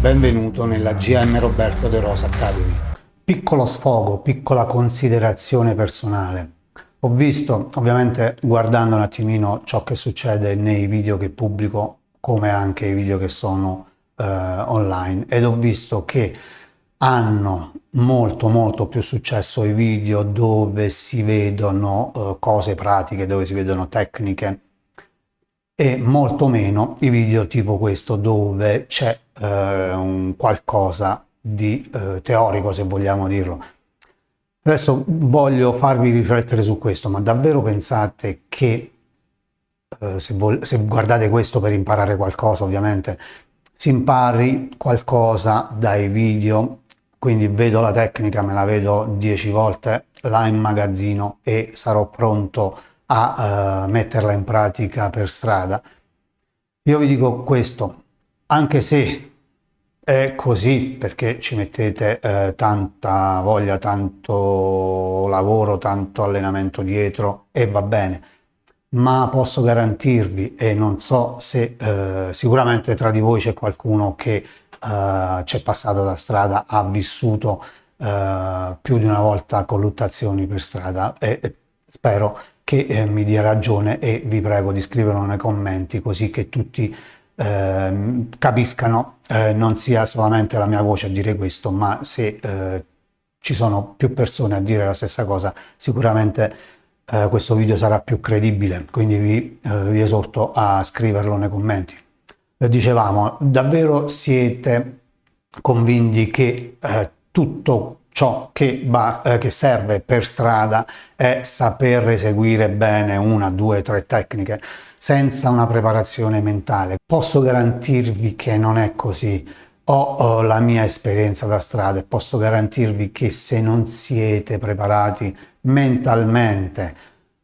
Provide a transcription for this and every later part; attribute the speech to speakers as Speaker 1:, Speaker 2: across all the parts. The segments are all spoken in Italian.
Speaker 1: Benvenuto nella GM Roberto De Rosa Academy. Piccolo sfogo, piccola considerazione personale. Ho visto, ovviamente guardando un attimino ciò che succede nei video che pubblico, come anche i video che sono online, ed ho visto che hanno molto più successo i video dove si vedono cose pratiche, dove si vedono tecniche, e molto meno i video tipo questo dove c'è un qualcosa di teorico, se vogliamo dirlo. Adesso voglio farvi riflettere su questo, ma davvero pensate che se guardate questo per imparare qualcosa, ovviamente si impari qualcosa dai video, quindi vedo la tecnica, me la vedo 10 volte, la immagazzino e sarò pronto a metterla in pratica per strada? Io vi dico questo, anche se è così perché ci mettete tanta voglia, tanto lavoro, tanto allenamento dietro e va bene, ma posso garantirvi, e non so se sicuramente tra di voi c'è qualcuno che c'è passato da strada, ha vissuto più di una volta colluttazioni per strada, e spero che mi dia ragione, e vi prego di scriverlo nei commenti così che tutti capiscano, non sia solamente la mia voce a dire questo, ma se ci sono più persone a dire la stessa cosa, sicuramente questo video sarà più credibile, quindi vi esorto a scriverlo nei commenti. Dicevamo, davvero siete convinti che tutto ciò che serve per strada è saper eseguire bene una, due, tre tecniche senza una preparazione mentale? Posso garantirvi che non è così. Ho la mia esperienza da strada e posso garantirvi che se non siete preparati mentalmente,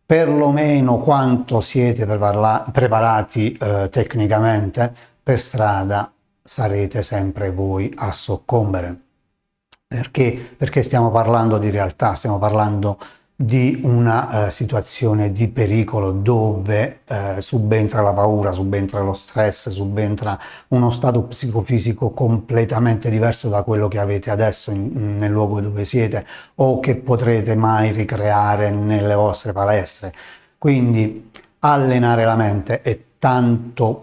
Speaker 1: perlomeno quanto siete preparati tecnicamente, per strada sarete sempre voi a soccombere. Perché? Perché stiamo parlando di realtà, stiamo parlando di una situazione di pericolo dove subentra la paura, subentra lo stress, subentra uno stato psicofisico completamente diverso da quello che avete adesso nel luogo dove siete o che potrete mai ricreare nelle vostre palestre. Quindi allenare la mente è tanto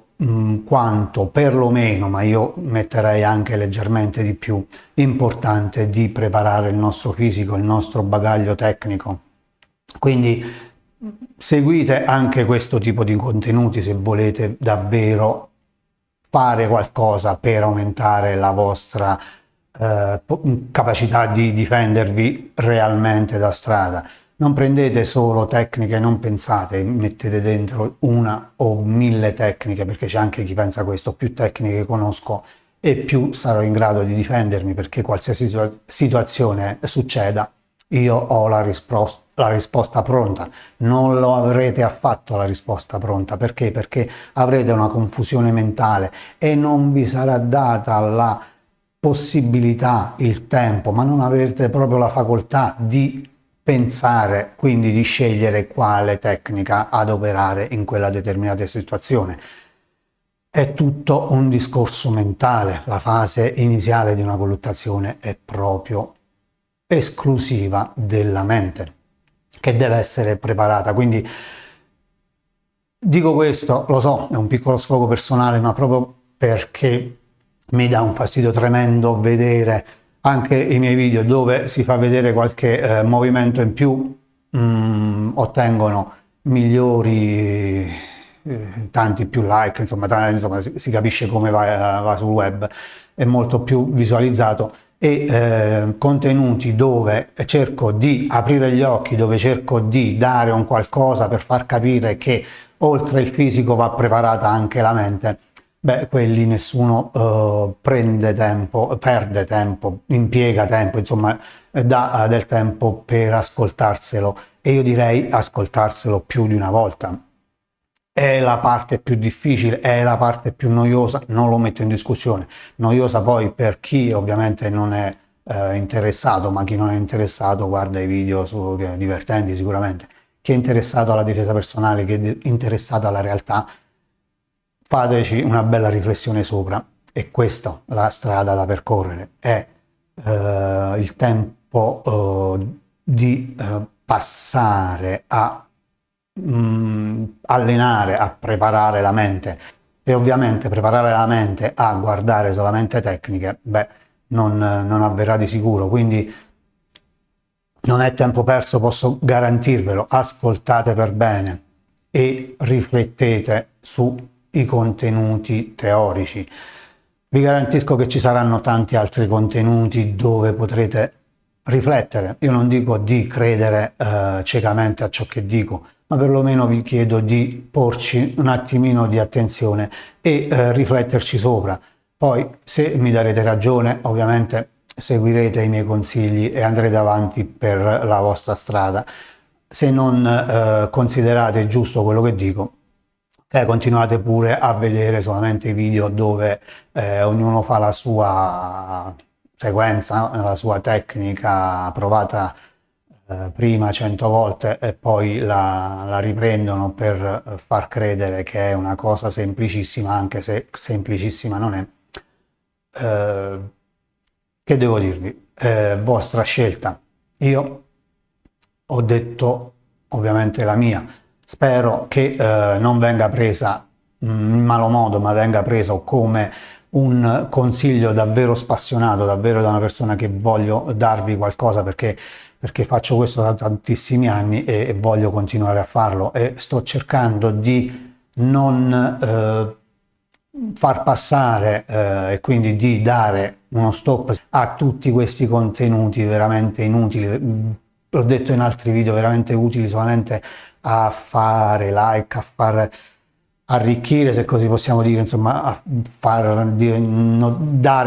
Speaker 1: quanto, perlomeno, ma io metterei anche leggermente di più, importante di preparare il nostro fisico, il nostro bagaglio tecnico. Quindi seguite anche questo tipo di contenuti se volete davvero fare qualcosa per aumentare la vostra capacità di difendervi realmente da strada. Non prendete solo tecniche, non pensate, mettete dentro una o 1000 tecniche, perché c'è anche chi pensa questo: più tecniche conosco e più sarò in grado di difendermi, perché qualsiasi situazione succeda io ho la risposta pronta. Non lo avrete affatto la risposta pronta. Perché? Perché avrete una confusione mentale e non vi sarà data la possibilità, il tempo, ma non avrete proprio la facoltà di pensare, quindi di scegliere quale tecnica adoperare in quella determinata situazione. È tutto un discorso mentale. La fase iniziale di una colluttazione è proprio esclusiva della mente, che deve essere preparata. Quindi dico questo, lo so, è un piccolo sfogo personale, ma proprio perché mi dà un fastidio tremendo vedere anche i miei video dove si fa vedere qualche movimento in più, ottengono migliori, tanti più like, insomma si capisce come va sul web, è molto più visualizzato, e contenuti dove cerco di aprire gli occhi, dove cerco di dare un qualcosa per far capire che oltre il fisico va preparata anche la mente. Beh, quelli nessuno prende tempo, perde tempo, impiega tempo, insomma, dà del tempo per ascoltarselo, e io direi ascoltarselo più di una volta. È la parte più difficile, è la parte più noiosa, non lo metto in discussione. Noiosa poi per chi ovviamente non è interessato, ma chi non è interessato guarda i video divertenti sicuramente. Chi è interessato alla difesa personale, chi è interessato alla realtà, fateci una bella riflessione sopra. è questa la strada da percorrere, è il tempo di passare a allenare, a preparare la mente. E ovviamente preparare la mente a guardare solamente tecniche, beh, non avverrà di sicuro, quindi non è tempo perso, posso garantirvelo, ascoltate per bene e riflettete sui contenuti teorici. Vi garantisco che ci saranno tanti altri contenuti dove potrete riflettere. Io non dico di credere ciecamente a ciò che dico, ma perlomeno vi chiedo di porci un attimino di attenzione e rifletterci sopra. Poi, se mi darete ragione, ovviamente seguirete i miei consigli e andrete avanti per la vostra strada. Se non considerate giusto quello che dico, continuate pure a vedere solamente i video dove ognuno fa la sua sequenza, la sua tecnica provata prima 100 volte e poi la riprendono per far credere che è una cosa semplicissima, anche se semplicissima non è. Che devo dirvi? Vostra scelta. Io ho detto ovviamente la mia. Spero che non venga presa in malo modo, ma venga preso come un consiglio davvero spassionato, davvero da una persona che voglio darvi qualcosa perché faccio questo da tantissimi anni e voglio continuare a farlo e sto cercando di non far passare e quindi di dare uno stop a tutti questi contenuti veramente inutili. L'ho detto in altri video, veramente utili solamente a fare like, a far arricchire, se così possiamo dire, insomma, a dare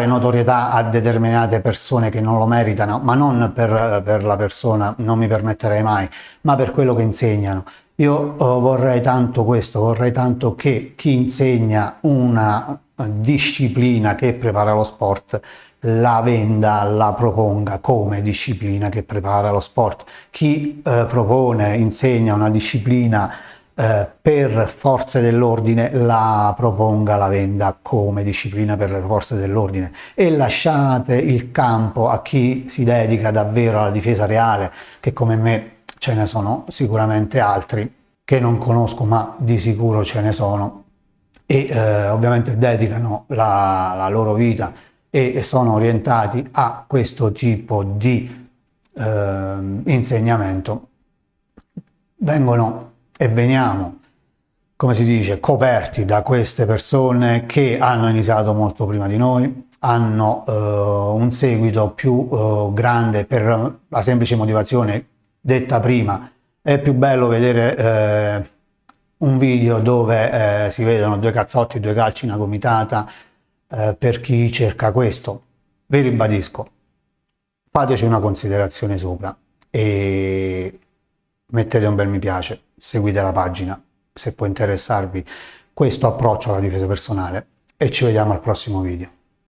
Speaker 1: notorietà a determinate persone che non lo meritano, ma non per la persona, non mi permetterei mai, ma per quello che insegnano. Io vorrei tanto questo, vorrei tanto che chi insegna una disciplina che prepara lo sport la venda, la proponga come disciplina che prepara lo sport. Chi propone, insegna una disciplina per forze dell'ordine, la proponga, la venda come disciplina per le forze dell'ordine e lasciate il campo a chi si dedica davvero alla difesa reale, che come me ce ne sono sicuramente altri che non conosco, ma di sicuro ce ne sono e ovviamente dedicano la loro vita e sono orientati a questo tipo di insegnamento. Vengono e veniamo, come si dice, coperti da queste persone che hanno iniziato molto prima di noi, hanno un seguito più grande per la semplice motivazione detta prima. È più bello vedere un video dove si vedono due cazzotti, due calci, una gomitata, per chi cerca questo. Vi ribadisco, fateci una considerazione sopra e mettete un bel mi piace, seguite la pagina se può interessarvi questo approccio alla difesa personale e ci vediamo al prossimo video.